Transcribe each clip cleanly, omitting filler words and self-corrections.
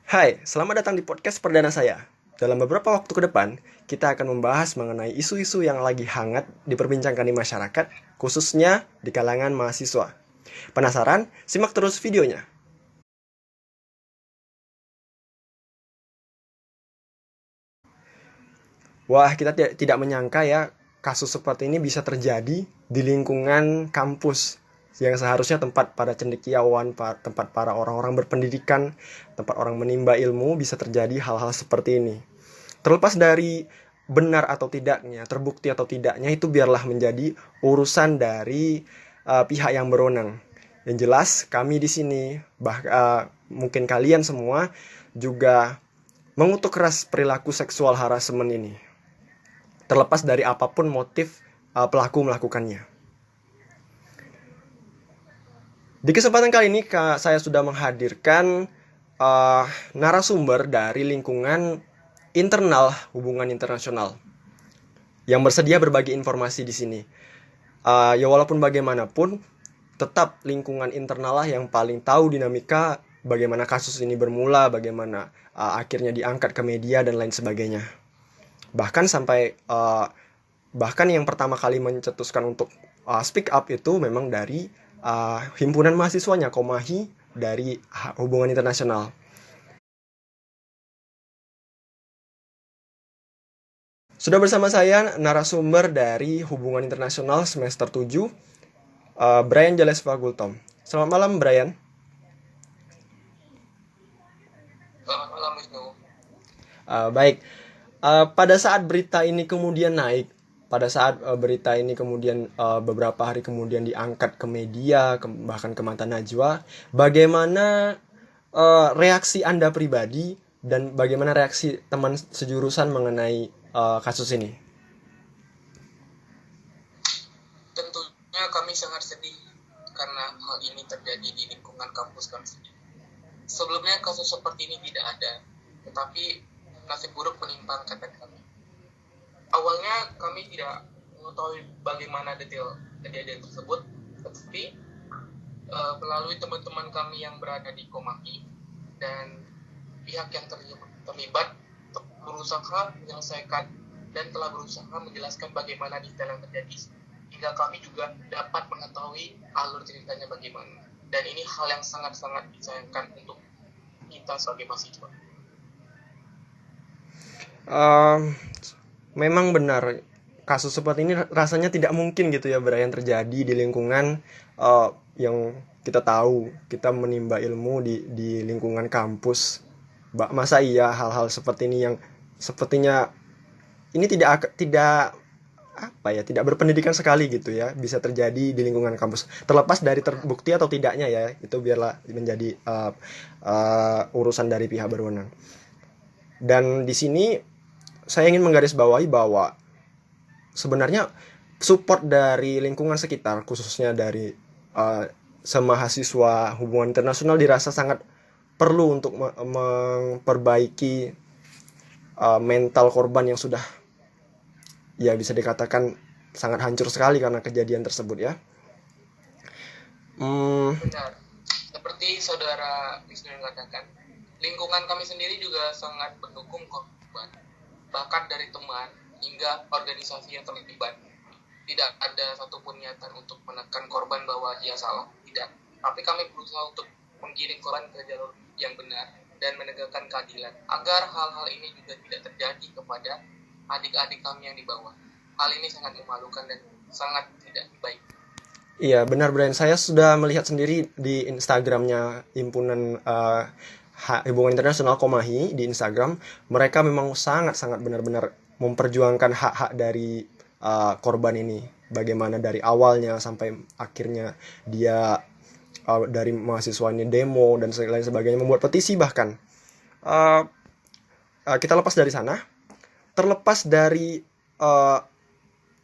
Hai, selamat datang di podcast perdana saya. Dalam beberapa waktu ke depan, kita akan membahas mengenai isu-isu yang lagi hangat diperbincangkan di masyarakat, khususnya di kalangan mahasiswa. Penasaran? Simak terus videonya. Wah, kita tidak menyangka ya, kasus seperti ini bisa terjadi di lingkungan kampus yang seharusnya tempat para cendekiawan, tempat para orang-orang berpendidikan, tempat orang menimba ilmu, bisa terjadi hal-hal seperti ini. Terlepas dari benar atau tidaknya, terbukti atau tidaknya, itu biarlah menjadi urusan dari pihak yang berwenang. Yang jelas kami di sini, mungkin kalian semua juga mengutuk keras perilaku seksual harassment ini, terlepas dari apapun motif pelaku melakukannya. Di kesempatan kali ini saya sudah menghadirkan narasumber dari lingkungan internal hubungan internasional yang bersedia berbagi informasi di sini. Ya walaupun bagaimanapun, tetap lingkungan internal lah yang paling tahu dinamika bagaimana kasus ini bermula, bagaimana akhirnya diangkat ke media dan lain sebagainya. Bahkan yang pertama kali mencetuskan untuk speak up itu memang dari himpunan mahasiswanya Komahi dari hubungan internasional. Sudah bersama saya narasumber dari hubungan internasional semester 7, Brian Jales Fagultom. Selamat malam, Brian. Selamat malam Wisnu. Baik. Pada saat berita ini kemudian naik, pada saat berita ini kemudian beberapa hari kemudian diangkat ke media, bahkan ke mata najwa, bagaimana reaksi Anda pribadi dan bagaimana reaksi teman sejurusan mengenai kasus ini? Tentunya kami sangat sedih karena hal ini terjadi di lingkungan kampus kami sendiri. Sebelumnya kasus seperti ini tidak ada, tetapi nasib buruk menimpa angkatan kami. Awalnya kami tidak mengetahui bagaimana detail kejadian tersebut, tetapi melalui teman-teman kami yang berada di Komahi dan pihak yang terlibat berusaha menyelesaikan dan telah berusaha menjelaskan bagaimana detail yang terjadi hingga kami juga dapat mengetahui alur ceritanya bagaimana. Dan ini hal yang sangat-sangat disayangkan untuk kita sebagai mahasiswa. Memang benar, kasus seperti ini rasanya tidak mungkin gitu ya Brian terjadi di lingkungan yang kita tahu, kita menimba ilmu di lingkungan kampus. Masa iya hal-hal seperti ini yang sepertinya ini tidak apa ya, tidak berpendidikan sekali gitu ya, bisa terjadi di lingkungan kampus. Terlepas dari terbukti atau tidaknya ya, itu biarlah menjadi urusan dari pihak berwenang. Dan di sini saya ingin menggarisbawahi bahwa sebenarnya support dari lingkungan sekitar, khususnya dari semahasiswa hubungan internasional, dirasa sangat perlu untuk memperbaiki mental korban yang sudah, ya bisa dikatakan, sangat hancur sekali karena kejadian tersebut ya. Benar, seperti saudara Wisnu yang katakan, lingkungan kami sendiri juga sangat mendukung korban, bahkan dari teman hingga organisasi yang terlibat. Tidak ada satupun niatan untuk menekan korban bahwa dia salah, tidak. Tapi kami berusaha untuk menggiring korban ke jalur yang benar dan menegakkan keadilan agar hal-hal ini juga tidak terjadi kepada adik-adik kami yang di bawah. Hal ini sangat memalukan dan sangat tidak baik. Iya benar Brian, saya sudah melihat sendiri di Instagramnya himpunan hubungan internasional Komahi di Instagram. Mereka memang sangat-sangat benar-benar memperjuangkan hak-hak dari korban ini, bagaimana dari awalnya sampai akhirnya dia dari mahasiswanya demo dan lain sebagainya, membuat petisi bahkan. Uh, kita lepas dari sana, terlepas dari uh,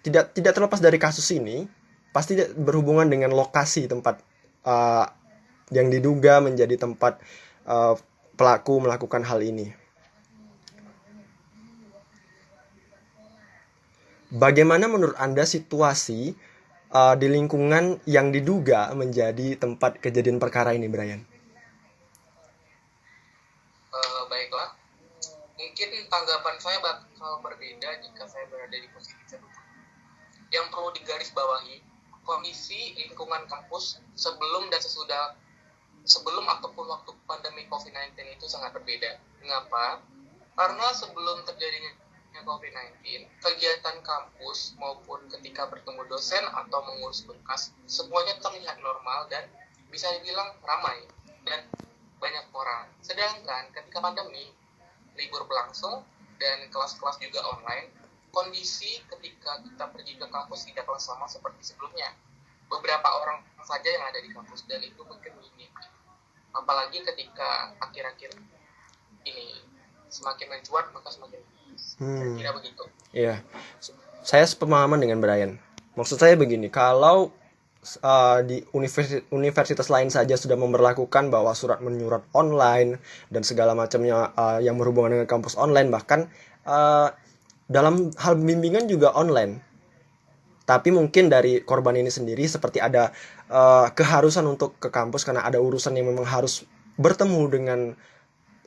tidak terlepas dari kasus ini, pasti berhubungan dengan lokasi tempat uh, yang diduga menjadi tempat uh, pelaku melakukan hal ini. Bagaimana menurut Anda situasi di lingkungan yang diduga menjadi tempat kejadian perkara ini, Brian? Baiklah, mungkin tanggapan saya bakal berbeda jika saya berada di posisi tersebut. Yang perlu digarisbawahi, kondisi lingkungan kampus sebelum dan sesudah, sebelum ataupun waktu pandemi COVID-19 itu sangat berbeda. Mengapa? Karena sebelum terjadinya COVID-19, kegiatan kampus maupun ketika bertemu dosen atau mengurus berkas, semuanya terlihat normal dan bisa dibilang ramai dan banyak orang. Sedangkan ketika pandemi, libur berlangsung dan kelas-kelas juga online, kondisi ketika kita pergi ke kampus tidaklah sama seperti sebelumnya. Beberapa orang saja yang ada di kampus dan itu mungkin minim. Apalagi ketika akhir-akhir ini semakin mencuat maka semakin kira begitu. Iya, saya sepemahaman dengan Brian. Maksud saya begini, kalau di universitas lain saja sudah memberlakukan bahwa surat menyurat online dan segala macamnya yang berhubungan dengan kampus online, bahkan dalam hal bimbingan juga online. Tapi mungkin dari korban ini sendiri seperti ada keharusan untuk ke kampus karena ada urusan yang memang harus bertemu dengan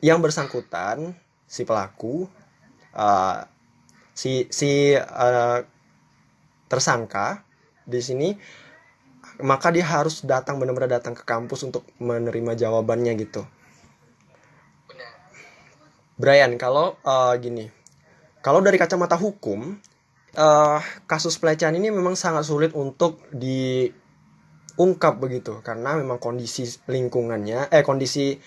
yang bersangkutan, si pelaku, tersangka di sini, maka dia harus benar-benar datang ke kampus untuk menerima jawabannya gitu. Benar. Brian, kalau gini, kalau dari kacamata hukum, kasus pelecehan ini memang sangat sulit untuk diungkap begitu, karena memang kondisi lingkungannya, kondisi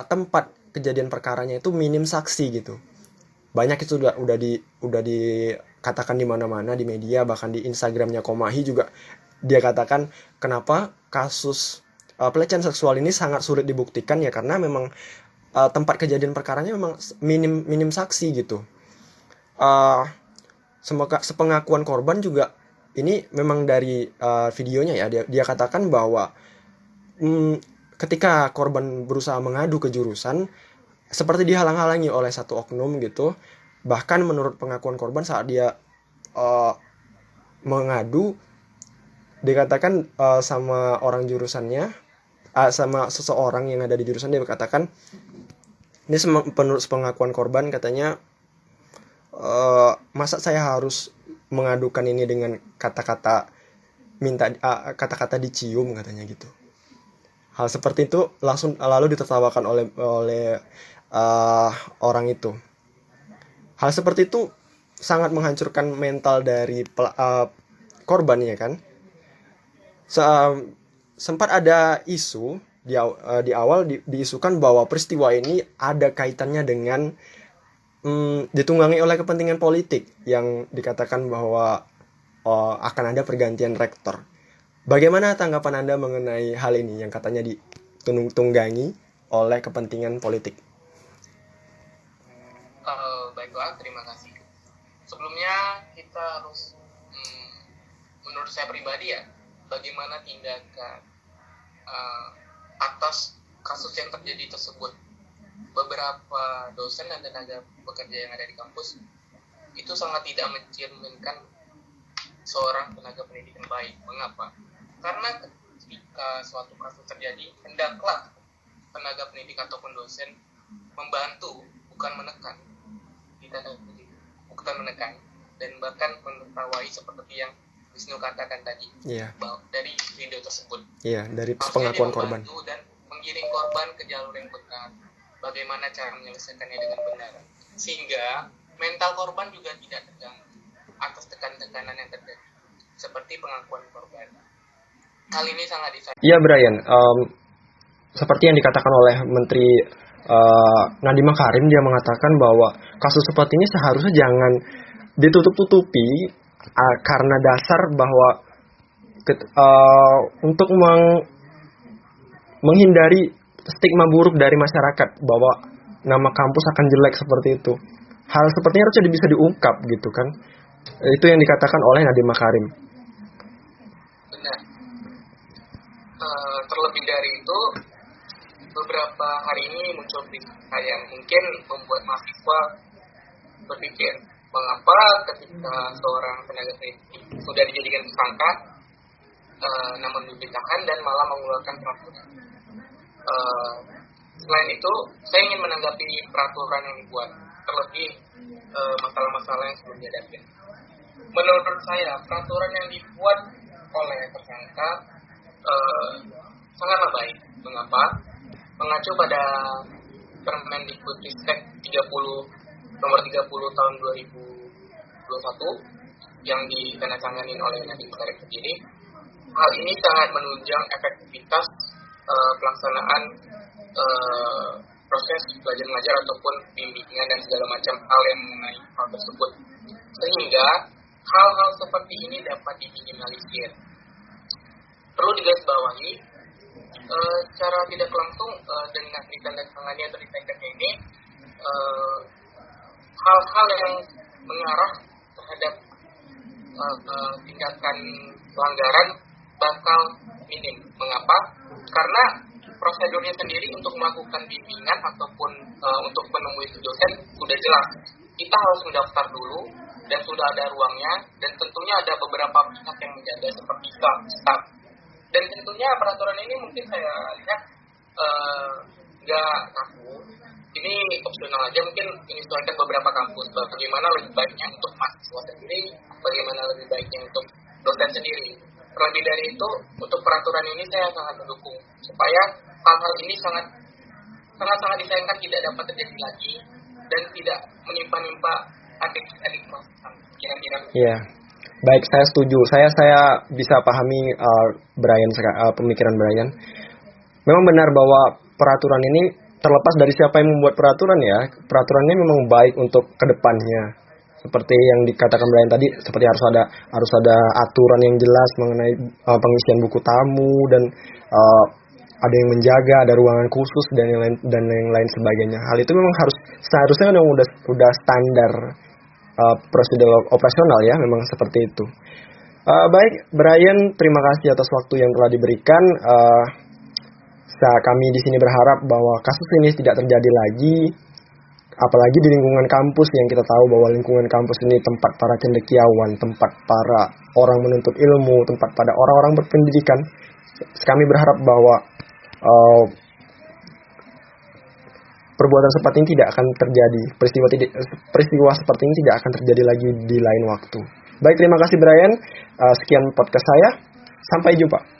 tempat kejadian perkaranya itu minim saksi gitu. Banyak itu udah dikatakan di mana-mana di media, bahkan di Instagramnya Komahi juga dia katakan kenapa kasus pelecehan seksual ini sangat sulit dibuktikan ya karena memang tempat kejadian perkaranya memang minim saksi gitu. Sepengakuan korban juga ini memang dari videonya ya, dia katakan bahwa ketika korban berusaha mengadu ke jurusan seperti dihalang-halangi oleh satu oknum gitu. Bahkan menurut pengakuan korban saat dia mengadu, dikatakan sama orang jurusannya, sama seseorang yang ada di jurusan, dia berkatakan, ini menurut pengakuan korban katanya, masa saya harus mengadukan ini dengan kata-kata kata-kata dicium katanya gitu. Hal seperti itu lalu ditertawakan oleh orang itu. Hal seperti itu sangat menghancurkan mental dari korban ya kan. Sempat ada isu di awal diisukan bahwa peristiwa ini ada kaitannya dengan ditunggangi oleh kepentingan politik yang dikatakan bahwa akan ada pergantian rektor. Bagaimana tanggapan Anda mengenai hal ini yang katanya ditunggangi oleh kepentingan politik? Baiklah, terima kasih. Sebelumnya kita harus, menurut saya pribadi ya, bagaimana tindakan atas kasus yang terjadi tersebut. Beberapa dosen dan tenaga pekerja yang ada di kampus itu sangat tidak mencerminkan seorang tenaga pendidikan baik. Mengapa? Karena ketika suatu kasus terjadi, hendaklah tenaga pendidik ataupun dosen membantu, bukan menekan. Bukan menekan dan bahkan menertawai seperti yang Wisnu katakan tadi. Dari video tersebut. Dari pengakuan korban. Dan menggiring korban ke jalur yang benar. Bagaimana cara menyelesaikannya dengan benar. Sehingga mental korban juga tidak terganggu atas tekanan yang terjadi. Seperti pengakuan korban. Hal ini sangat disayangkan. Iya Brian, seperti yang dikatakan oleh Menteri Nadiem Makarim, dia mengatakan bahwa kasus seperti ini seharusnya jangan ditutup-tutupi karena dasar bahwa untuk menghindari stigma buruk dari masyarakat bahwa nama kampus akan jelek seperti itu. Hal seperti ini harusnya bisa diungkap gitu kan. Itu yang dikatakan oleh Nadiem Makarim. Benar. Terlebih dari itu, beberapa hari ini muncul berita yang mungkin membuat mahasiswa berpikir, mengapa ketika seorang tenaga pendidik sudah dijadikan tersangka, namun ditahan dan malah mengeluarkan peraturan. Selain itu, saya ingin menanggapi peraturan yang dibuat, terlebih masalah-masalah yang sebelumnya ada. Menurut saya, peraturan yang dibuat oleh tersangka sangatlah baik. Mengapa? Mengacu pada Permendikbudristek 30 nomor 30 tahun 2021 yang ditandatangani oleh Nadiem Makarim sendiri. Hal ini sangat menunjang efektivitas pelaksanaan proses belajar mengajar ataupun bimbingan dan segala macam hal yang mengenai hal tersebut, sehingga hal-hal seperti ini dapat diminimalisir. Perlu digarisbawahi, secara tidak langsung dengan ditandatangani atau diteken ini, hal-hal yang mengarah terhadap tindakan pelanggaran bakal minim. Mengapa? Karena prosedurnya sendiri untuk melakukan bimbingan ataupun untuk menemui dosen sudah jelas. Kita harus mendaftar dulu dan sudah ada ruangnya, dan tentunya ada beberapa pihak yang menjaga seperti staff. Dan tentunya peraturan ini mungkin saya lihat nggak kaku. Ini opsional aja, mungkin menyesuaikan beberapa kampus. Bagaimana lebih baiknya untuk mahasiswa sendiri, bagaimana lebih baiknya untuk dosen sendiri. Terlebih dari itu, untuk peraturan ini saya sangat mendukung supaya hal-hal ini sangat disayangkan tidak dapat terjadi lagi dan tidak menimpa adik-adik mahasiswa. Kira-kira. Iya. Baik, saya setuju. Saya bisa pahami pemikiran Brian. Memang benar bahwa peraturan ini terlepas dari siapa yang membuat peraturan ya. Peraturannya memang baik untuk kedepannya. Seperti yang dikatakan Brian tadi, seperti harus ada aturan yang jelas mengenai pengisian buku tamu dan ada yang menjaga, ada ruangan khusus dan yang lain sebagainya. Hal itu memang seharusnya memang udah standar prosedur operasional ya, memang seperti itu. Baik, Brian, terima kasih atas waktu yang telah diberikan. Kami di sini berharap bahwa kasus ini tidak terjadi lagi, apalagi di lingkungan kampus yang kita tahu bahwa lingkungan kampus ini tempat para cendekiawan, tempat para orang menuntut ilmu, tempat pada orang-orang berpendidikan. Kami berharap bahwa perbuatan seperti ini tidak akan terjadi, peristiwa seperti ini tidak akan terjadi lagi di lain waktu. Baik, terima kasih Brian. Sekian podcast saya. Sampai jumpa.